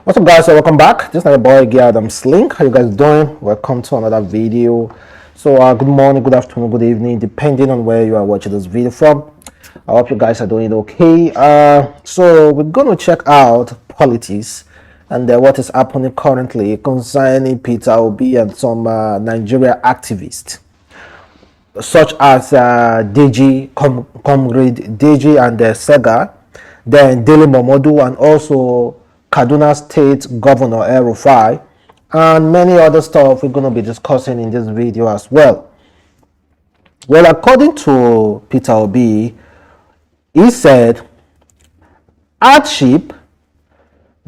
What's up, guys? So welcome back. This is my boy Adamslink. How you guys doing? Welcome to another video. So good morning, good afternoon, good evening, depending on where you are watching this video from. I hope you guys are doing okay. So we're going to check out politics and what is happening currently concerning Peter Obi and some Nigeria activists, such as Comrade Deji and Sega, then Dele Momodu, and also Kaduna State Governor El-Rufai, and many other stuff we're going to be discussing in this video as well. Well, according to Peter Obi, he said, hardship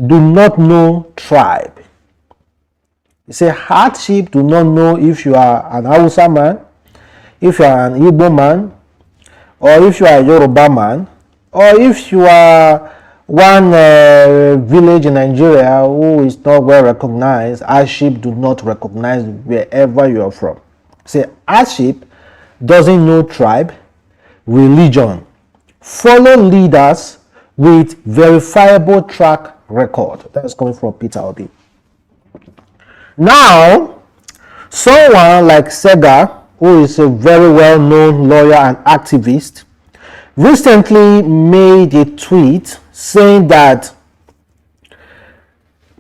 do not know tribe. He said, hardship do not know if you are an Hausa man, if you are an Igbo man, or if you are a Yoruba man, or if you are one village in Nigeria who is not well recognized. Hardship do not recognize wherever you are from. Say, hardship doesn't know tribe, religion. Follow leaders with verifiable track record. That is coming from Peter Obi. Now, someone like Sega, who is a very well-known lawyer and activist, recently made a tweet saying that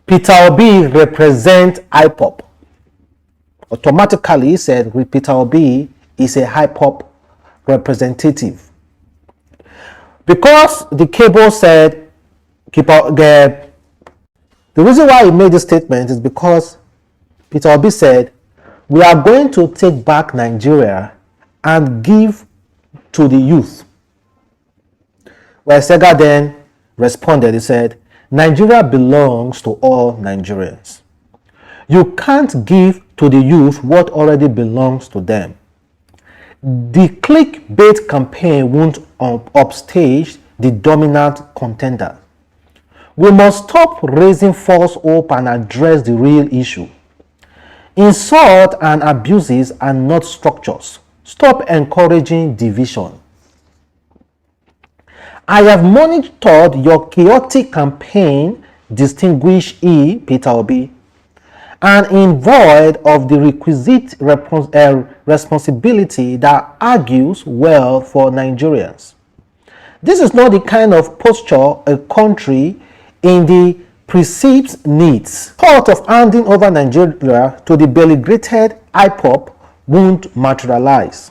Peter Obi represents IPOB. Automatically, he said Peter Obi is a IPOB representative. Because the cable said, the reason why he made this statement is because Peter Obi said, we are going to take back Nigeria and give to the youth. Well, Sega then responded, he said, Nigeria belongs to all Nigerians. You can't give to the youth what already belongs to them. The clickbait campaign won't upstage the dominant contender. We must stop raising false hope and address the real issue. Insult and abuses are not structures. Stop encouraging division. I have monitored your chaotic campaign, distinguished Peter Obi, and in void of the requisite responsibility that argues well for Nigerians. This is not the kind of posture a country in the precept needs. Thought of handing over Nigeria to the beleaguered IPOB won't materialize.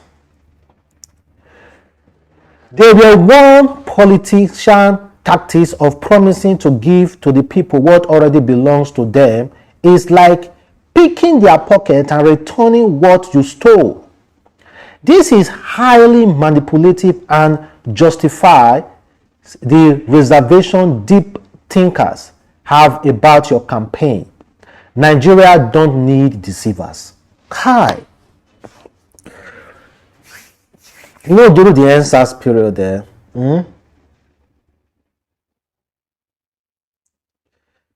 They were one politician tactics of promising to give to the people what already belongs to them is like picking their pocket and returning what you stole. This is highly manipulative and justify the reservation deep thinkers have about your campaign. Nigeria don't need deceivers. Kai. You know, during the NSAS period there,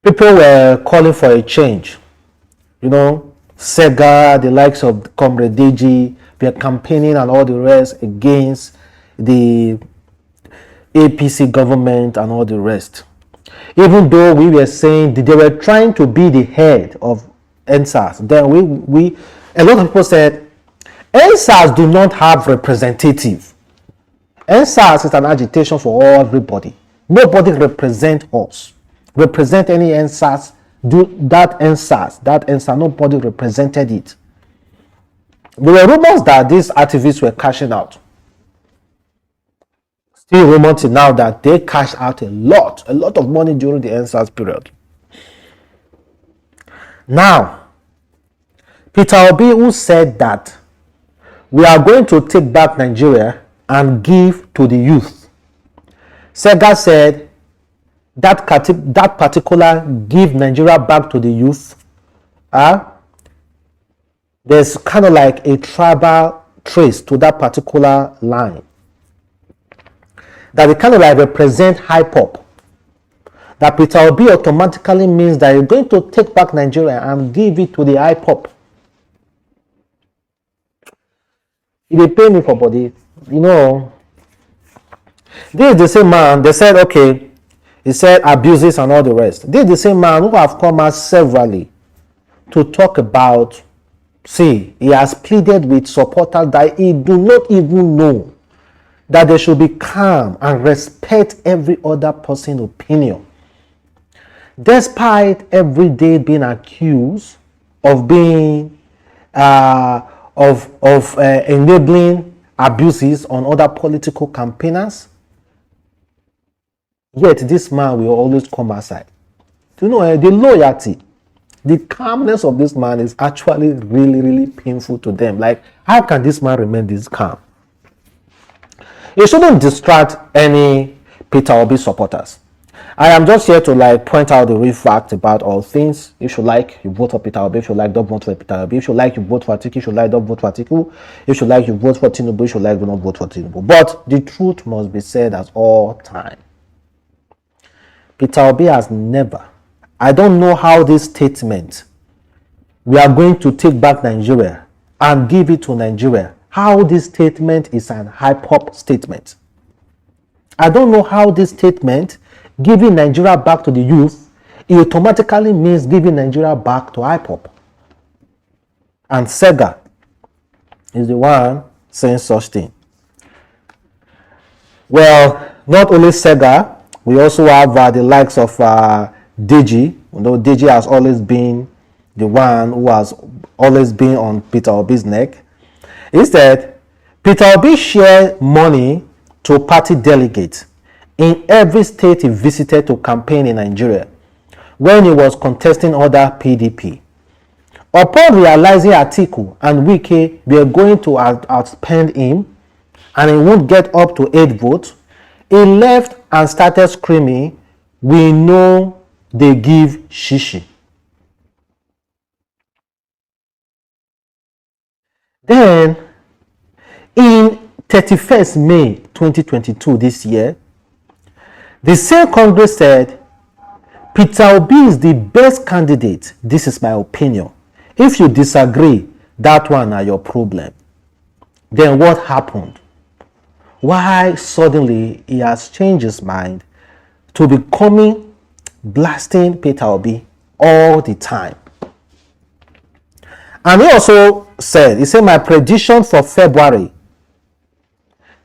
people were calling for a change. You know, Sega, the likes of Comrade Deji, were campaigning and all the rest against the APC government and all the rest. Even though we were saying that they were trying to be the head of NSAS, then a lot of people said, NSAS do not have representative. NSAS is an agitation for everybody. Nobody represent us. Represent any NSAS, do that NSAS, nobody represented it. There were rumors that these activists were cashing out. Still rumors now that they cashed out a lot of money during the NSAS period. Now, Peter Obi, who said that we are going to take back Nigeria and give to the youth. Sega said that particular give Nigeria back to the youth, there's kind of like a tribal trace to that particular line. That it kind of like represent IPOB. That Peter Obi automatically means that you're going to take back Nigeria and give it to the IPOB. If they pay me for body, you know, this is the same man. They said, okay, He said abuses and all the rest. This is the same man who have come out severally to talk about, see, he has pleaded with supporters that he do not even know that they should be calm and respect every other person's opinion. Despite every day being accused of being enabling abuses on other political campaigners, yet this man will always come aside. You know, the loyalty, the calmness of this man is actually really, really painful to them. Like, how can this man remain this calm? It shouldn't distract any Peter Obi supporters. I am just here to point out the real fact about all things. If you like, you vote for Peter Obi. If you like, don't vote for Peter Obi. If you like, you vote for Atiku. If you like, don't vote for Atiku. If you like, you vote for Tinubu. If you like, do not vote for Tinubu. But the truth must be said at all time. Peter Obi has never, I don't know how this statement, we are going to take back Nigeria and give it to Nigeria, how this statement is an IPOB statement. I don't know how this statement, giving Nigeria back to the youth, it automatically means giving Nigeria back to IPOB. And Sega is the one saying such thing. Well, not only Sega, we also have the likes of Deji. You know, Deji has always been the one who has always been on Peter Obi's neck. Instead, Peter Obi shared money to party delegates in every state he visited to campaign in Nigeria when he was contesting other PDP. Upon realizing Atiku and Wike were going to outspend him and he won't get up to 8 votes, he left and started screaming, "We know they give shishi." Then, in 31st May 2022 this year, the same Congress said, Peter Obi is the best candidate. This is my opinion. If you disagree, that one are your problem. Then what happened? Why suddenly he has changed his mind to becoming blasting Peter Obi all the time? And he also said, my prediction for February,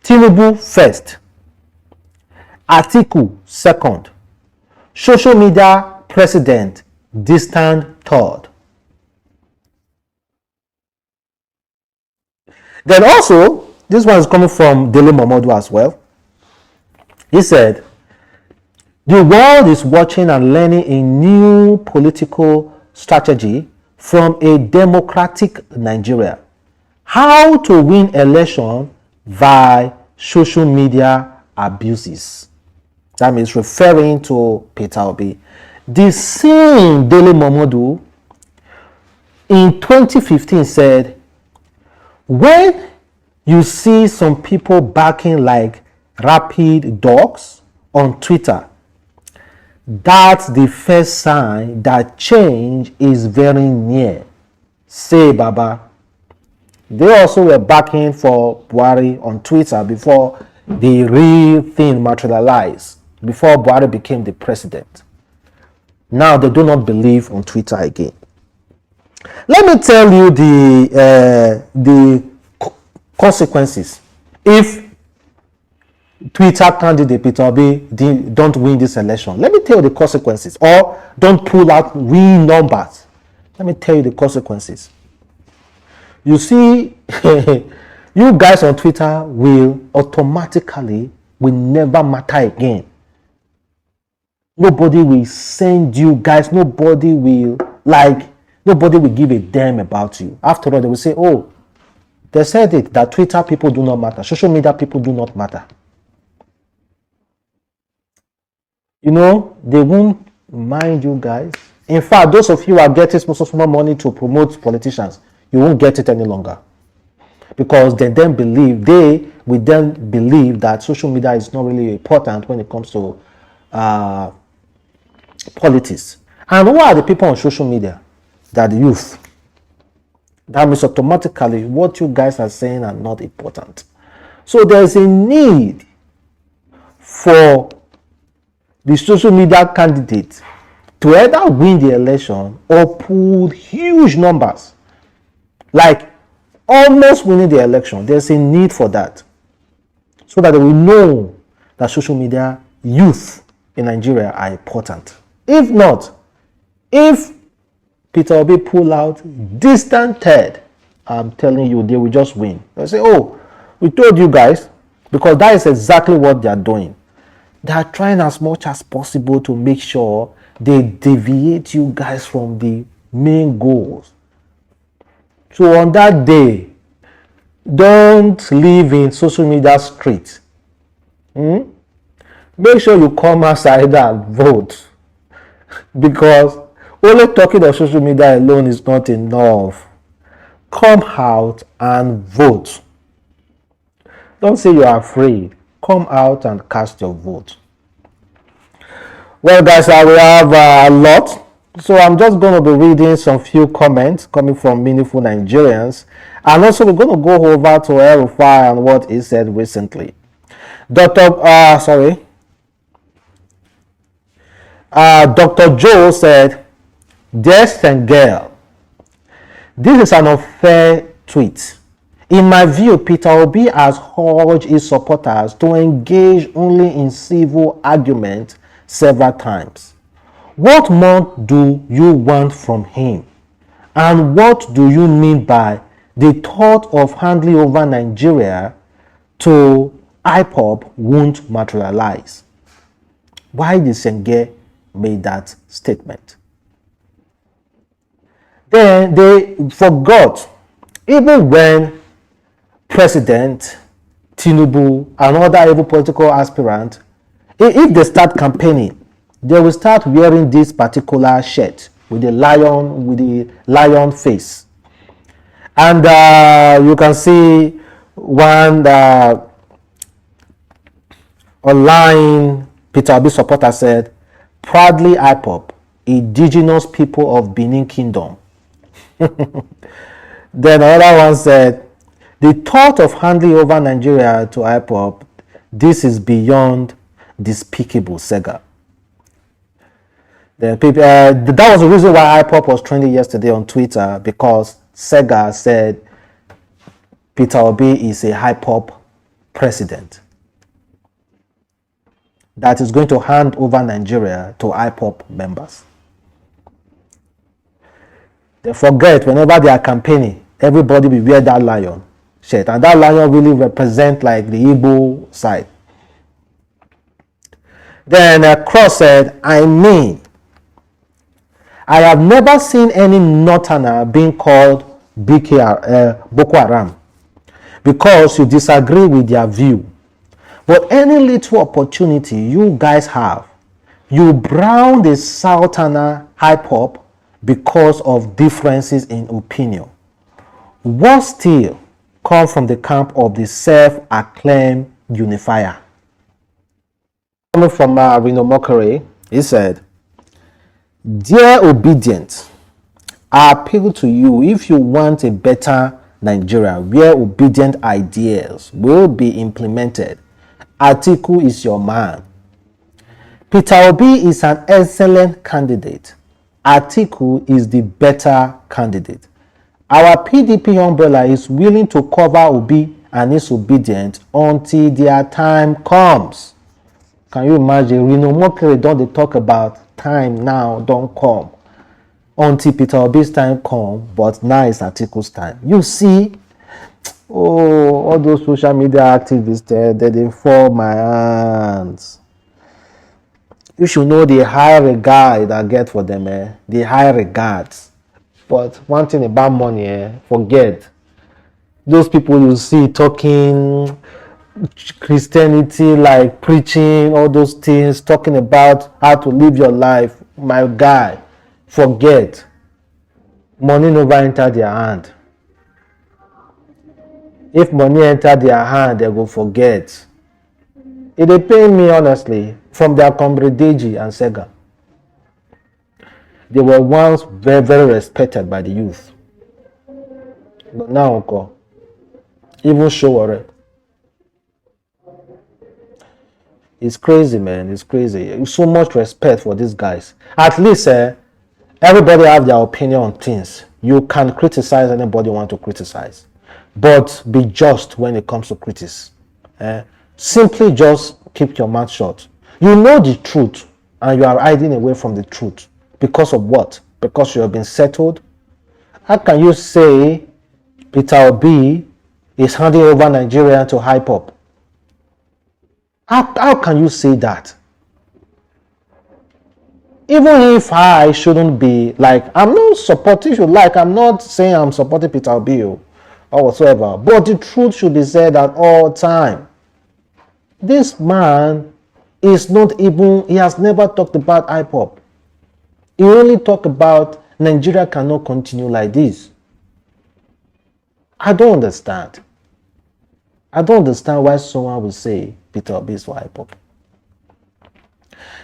Tinubu first, Atiku second, social media president distant third. Then also, this one is coming from Dele Momodu as well. He said, the world is watching and learning a new political strategy from a democratic Nigeria. How to win election by social media abuses. That means referring to Peter Obi. The same Dele Momodu in 2015 said, when you see some people barking like rabid dogs on Twitter, that's the first sign that change is very near. Say, Baba. They also were backing for Buhari on Twitter before the real thing materialized, before Buhari became the president. Now they do not believe on Twitter again. Let me tell you the consequences if Twitter candidate Peter Obi don't win this election. Let me tell you the consequences, or don't pull out real numbers. Let me tell you the consequences. You see, you guys on Twitter will never matter again. Nobody will send you guys, nobody will give a damn about you. After all, they will say, oh, they said it, that Twitter people do not matter, social media people do not matter. You know, they won't mind you guys. In fact, those of you who are getting small money to promote politicians, you won't get it any longer. Because they will then believe that social media is not really important when it comes to politics. And who are the people on social media? They are the youth. That means automatically what you guys are saying are not important. So there's a need for the social media candidate to either win the election or pull huge numbers, like almost winning the election. There's a need for that, so that they will know that social media youth in Nigeria are important. If not, if Peter Obi pull out distant third, I'm telling you, they will just win. They'll say, oh, we told you guys, because that is exactly what they are doing. They are trying as much as possible to make sure they deviate you guys from the main goals. So on that day, don't live in social media street. Make sure you come outside and vote, because only talking of social media alone is not enough. Come out and vote. Don't say you are afraid. Come out and cast your vote. Well, guys, we have a lot. So I'm just going to be reading some few comments coming from meaningful Nigerians. And also we're going to go over to El-Rufai and what he said recently. Dr. Joe said, "Dear Sengel, this is an unfair tweet. In my view, Peter Obi has urged his supporters to engage only in civil argument several times. What more do you want from him? And what do you mean by the thought of handing over Nigeria to IPOB won't materialize?" Why did Senge made that statement? Then they forgot, even when President Tinubu and other evil political aspirants, if they start campaigning, they will start wearing this particular shirt with the lion face. And you can see one online Peter Obi supporter said, "Proudly IPOB, indigenous people of Benin Kingdom." Then another one said, "The thought of handing over Nigeria to IPOB, this is beyond despicable, Sega." Then that was the reason why IPOB was trending yesterday on Twitter, because Sega said Peter Obi is a IPOB president that is going to hand over Nigeria to IPOB members. They forget, whenever they are campaigning, everybody will wear that lion shirt, and that lion really represents like the Igbo side. Then Cross said, "I have never seen any Northerner being called Boko Haram because you disagree with their view. But any little opportunity you guys have, you brown the Southerner IPOB because of differences in opinion. What still come from the camp of the self-acclaimed unifier?" Coming from Reno Mockery, he said, "Dear Obedient, I appeal to you, if you want a better Nigeria where obedient ideas will be implemented, Atiku is your man. Peter Obi is an excellent candidate. Atiku is the better candidate. Our PDP umbrella is willing to cover Obi and his obedient until their time comes." Can you imagine? Reno Mockery don't they talk about time now, don't come. Until Peter Obi's time come, but now it's Atiku's time. You see, all those social media activists there, they fall my hands. You should know the high regard I get for them, the high regards. But one thing about money, forget. Those people you see talking Christianity, like preaching all those things, talking about how to live your life, my guy, forget. Money never enter their hand. If money enter their hand, they will forget. It they pay me honestly from their comrade Deji and Sega. They were once very, very respected by the youth. But now, okay, even show already. It's crazy, man. It's crazy. So much respect for these guys. At least everybody have their opinion on things. You can criticize anybody you want to criticize, but be just when it comes to critics. Simply just keep your mouth shut. You know the truth and you are hiding away from the truth. Because of what? Because you have been settled. How can you say Peter Obi is handing over Nigeria to IPOB? How can you say that? Even if I shouldn't be, like, I'm not supporting you, like, I'm not saying I'm supporting Peter Obi or whatsoever, but the truth should be said at all time. This man is not even, he has never talked about IPOB. He only talked about Nigeria cannot continue like this. I don't understand. I don't understand why someone will say Peter Obi is for IPOB.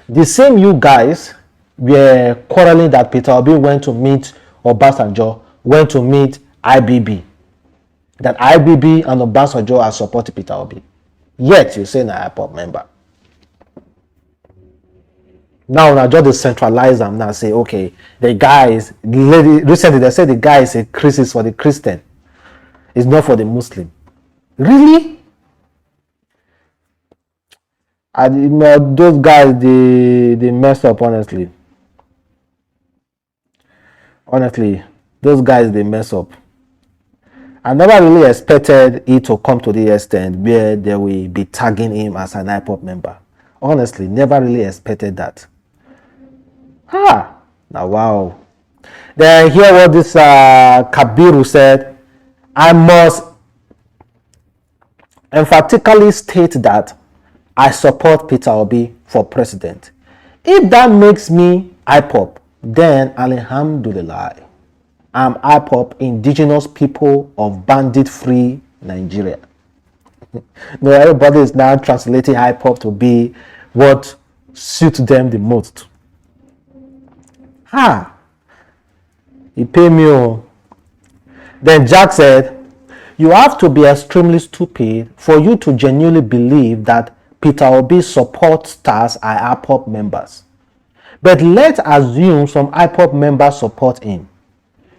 The same you guys were quarreling that Peter Obi went to meet Obasanjo, went to meet IBB. That IBB and Obasanjo are supporting Peter Obi. Yet you say an IPOB member. Now just decentralize them now, say, okay, recently they said the guy is a crisis for the Christian. It's not for the Muslim. Really? Those guys, they mess up, honestly. Honestly, those guys, they mess up. I never really expected it to come to the extent where they will be tagging him as an IPOB member. Honestly, never really expected that. Now wow. Then hear what this Kabiru said. I must emphatically state that I support Peter Obi for president. If that makes me IPOB, then alhamdulillah, I'm IPOB, indigenous people of bandit-free Nigeria. No, everybody is now translating IPOB to be what suits them the most. He pay me. Then Jack said, you have to be extremely stupid for you to genuinely believe that Peter Obi support stars are IPOB members. But let's assume some IPOB members support him.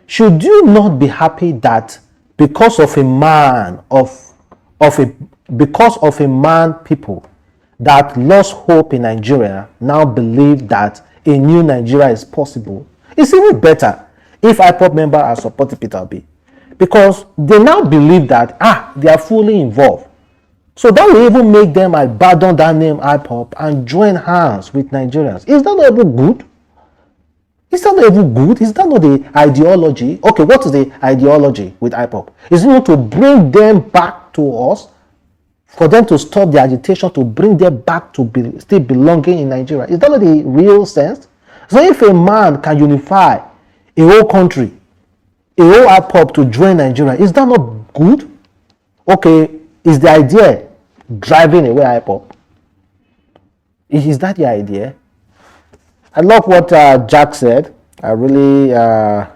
Should you not be happy that because of a man people that lost hope in Nigeria now believe that a new Nigeria is possible? It's even better if IPOB members are supporting Peter Obi, because they now believe that they are fully involved. So that will even make them abandon that name IPOB and join hands with Nigerians. Is that not even good? Is that not even good? Is that not the ideology? Okay, what is the ideology with IPOB? Is it not to bring them back to us, for them to stop the agitation, to bring them back to still belonging in Nigeria? Is that not the real sense? So if a man can unify a whole country, a whole IPOB to join Nigeria, is that not good? Okay, is the idea driving away IPOB? Is that the idea? I love what Jack said. I really well,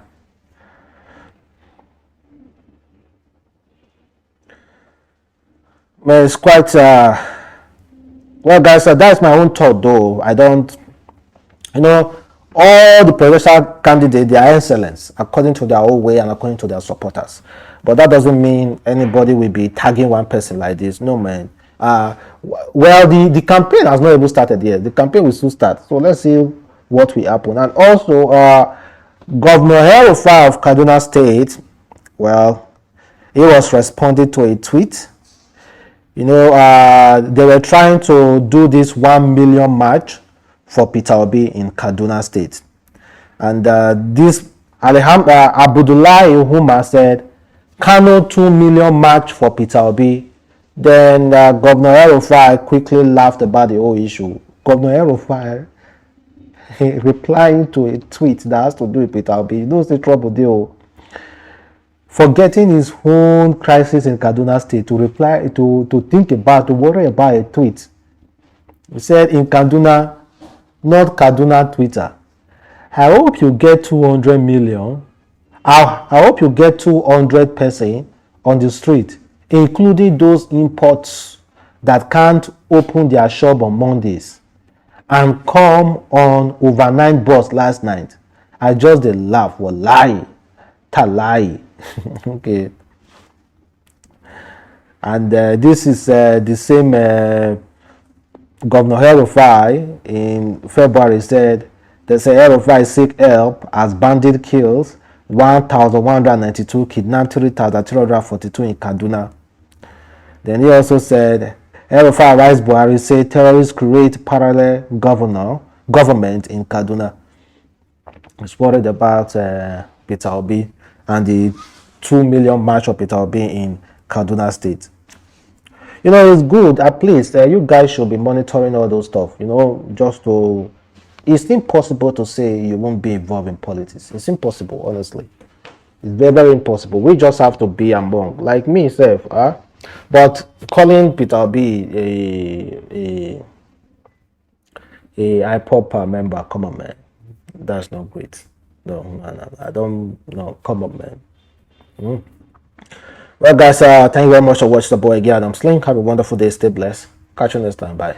it's quite well, guys, that's my own thought, though. I don't, all the presidential candidates, they are excellent according to their own way and according to their supporters. But that doesn't mean anybody will be tagging one person like this. No, man. Well, the campaign has not even started yet. The campaign will soon start. So let's see what will happen. And also, Governor El-Rufai of Kaduna State, well, he was responding to a tweet. They were trying to do this 1 million march for Peter Obi in Kaduna State. And this Abdullahi Huma said, Kano 2 million march for Peter Obi. Then Governor El-Rufai quickly laughed about the whole issue. Governor El-Rufai replying to a tweet that has to do with Peter Obi. Knows the trouble deal. Forgetting his own crisis in Kaduna State to reply, to think about, to worry about a tweet. He said in Kaduna, not Kaduna Twitter, I hope you get 200 million. I hope you get 200 person on the street, including those imports that can't open their shop on Mondays and come on overnight bus last night. I just dey laugh. Wallahi, talai. Okay. And this is the same Governor El-Rufai in February said, they say El-Rufai seek help as bandit kills 1,192, kidnapped 3,342 in Kaduna. Then he also said, El-Rufai Rice Buhari say terrorists create parallel government in Kaduna. He's worried about Peter Obi and the 2 million march of Peter Obi in Kaduna State. You know, it's good. At least you guys should be monitoring all those stuff. You know, just to. It's impossible to say you won't be involved in politics. It's impossible, honestly. It's very, very impossible. We just have to be among, like me, self. But calling Peter Obi a IPOB member, come on, man. That's not great. No, I don't. No, come on, man. Well, guys, thank you very much for watching the boy again, Adamslink. Have a wonderful day. Stay blessed. Catch you next time. Bye.